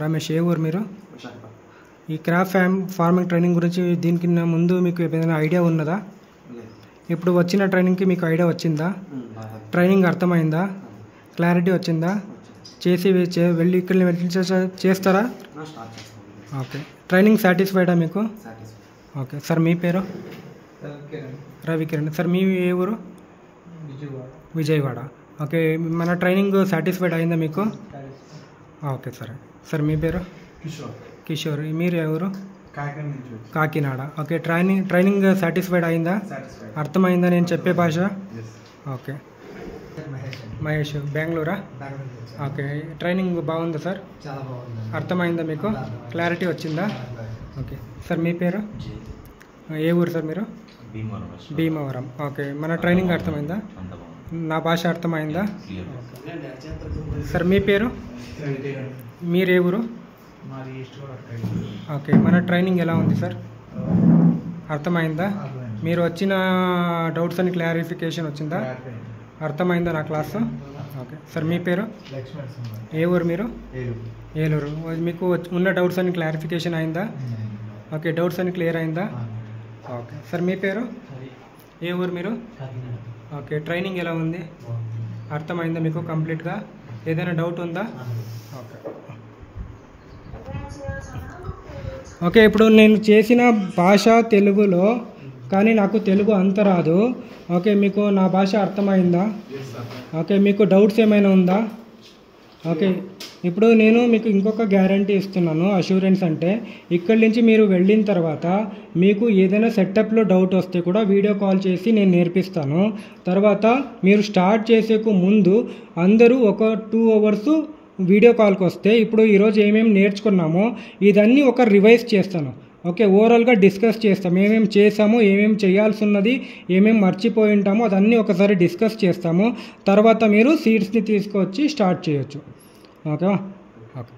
రమేష్ ఏ ఊరు మీరు? ఈ క్రాప్ ఫార్మింగ్ ట్రైనింగ్ గురించి దీనికి ముందు మీకు ఏదైనా ఐడియా ఉన్నదా? ఇప్పుడు వచ్చిన ట్రైనింగ్కి మీకు ఐడియా వచ్చిందా? ట్రైనింగ్ అర్థమైందా? క్లారిటీ వచ్చిందా? చేసి వెళ్ళి ఇక్కడ వెళ్ళి చేస్తారా? ఓకే. ట్రైనింగ్ సాటిస్ఫైడా మీకు? Okay sir. మీ పేరు? రవికిరణ్. సార్ మీ ఏ ఊరు? విజయవాడ. ఓకే. మన ట్రైనింగ్ సాటిస్ఫైడ్ అయిందా మీకు? ఓకే సరే. సార్ మీ పేరు? కిషోర్. మీరు ఎవరు? కాకినాడ. ఓకే. ట్రైనింగ్ సాటిస్ఫైడ్ అయిందా? అర్థమైందా నేను చెప్పే భాష? ఓకే. మహేష్. బెంగళూరా? ఓకే. ట్రైనింగ్ బాగుందా సార్? అర్థమైందా మీకు? క్లారిటీ వచ్చిందా? ఓకే. సార్ మీ పేరు? ఏ ఊరు సార్ మీరు? భీమవరం. ఓకే. మన ట్రైనింగ్ అర్థమైందా? నా భాష అర్థమైందా? సార్ మీ పేరు? మీరు ఏ ఊరు? ఓకే. మన ట్రైనింగ్ ఎలా ఉంది సార్? అర్థమైందా? మీరు వచ్చిన డౌట్స్ అని క్లారిఫికేషన్ వచ్చిందా? అర్థమైందా నా క్లాసు? ఓకే. సార్ మీ పేరు? ఏ ఊరు మీరు? ఏలూరు. మీకు ఉన్న డౌట్స్ అని క్లారిఫికేషన్ అయిందా? ఓకే. డౌట్స్ అని క్లియర్ అయిందా? ఓకే. సార్ మీ పేరు? ఏ ఊరు మీరు? ఓకే. ట్రైనింగ్ ఎలా ఉంది? అర్థమైందా మీకు కంప్లీట్గా? ఏదైనా డౌట్ ఉందా? ఓకే. ఓకే. ఇప్పుడు నేను చేసిన భాష తెలుగులో, కానీ నాకు తెలుగు అంత రాదు. ఓకే. మీకు నా భాష అర్థమైందా? ఓకే. మీకు డౌట్స్ ఏమైనా ఉందా? ఓకే. ఇప్పుడు నేను మీకు ఇంకొక గ్యారంటీ ఇస్తున్నాను. అష్యూరెన్స్ అంటే ఇక్కడి నుంచి మీరు వెళ్ళిన తర్వాత మీకు ఏదైనా సెటప్లో డౌట్ వస్తే కూడా వీడియో కాల్ చేసి నేను నేర్పిస్తాను. తర్వాత మీరు స్టార్ట్ చేసేకు ముందు అందరూ ఒక 2 అవర్స్ వీడియో కాల్కి వస్తే ఇప్పుడు ఈరోజు ఏమేమి నేర్చుకున్నామో ఇదన్నీ ఒక రివైజ్ చేస్తాను. ఓకే. ఓవరాల్గా డిస్కస్ చేస్తాం. ఏమేమి చేసామో, ఏమేమి చేయాల్సి ఉన్నది, ఏమేమి మర్చిపోయి ఉంటామో అదన్నీ ఒకసారి డిస్కస్ చేస్తాము. తర్వాత మీరు సీట్స్ని తీసుకొచ్చి స్టార్ట్ చేయొచ్చు. ఓకే. ఓకే.